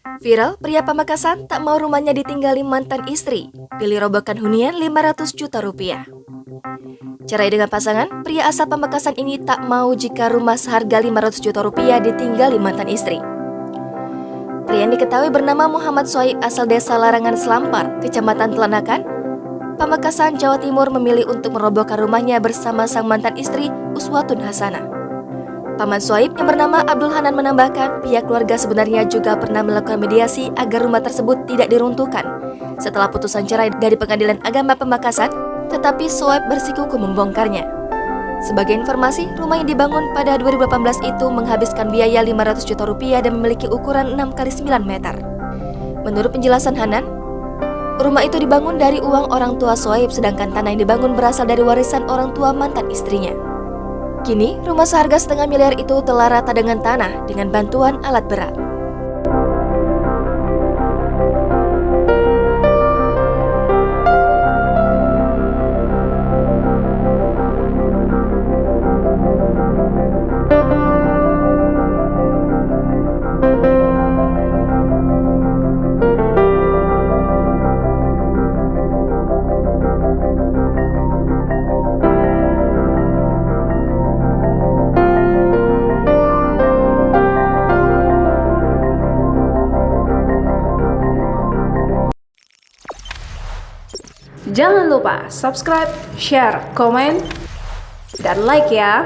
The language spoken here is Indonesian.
Viral, pria Pamekasan tak mau rumahnya ditinggali mantan istri, pilih robohkan hunian 500 juta rupiah. Cerai dengan pasangan, pria asal Pamekasan ini tak mau jika rumah seharga 500 juta rupiah ditinggali mantan istri. Pria yang diketahui bernama Muhammad Soib asal desa Larangan Selampar, Kecamatan Telanakan, Pamekasan, Jawa Timur memilih untuk merobohkan rumahnya bersama sang mantan istri, Uswatun Hasanah. Paman Soib yang bernama Abdul Hanan menambahkan pihak keluarga sebenarnya juga pernah melakukan mediasi agar rumah tersebut tidak diruntuhkan setelah putusan cerai dari Pengadilan Agama Pamekasan, tetapi Soib bersikukuh membongkarnya. Sebagai informasi, rumah yang dibangun pada 2018 itu menghabiskan biaya 500 juta rupiah dan memiliki ukuran 6 x 9 meter. Menurut penjelasan Hanan, rumah itu dibangun dari uang orang tua Soib, sedangkan tanah yang dibangun berasal dari warisan orang tua mantan istrinya. Kini, rumah seharga setengah miliar itu telah rata dengan tanah dengan bantuan alat berat. Jangan lupa subscribe, share, komen, dan like ya.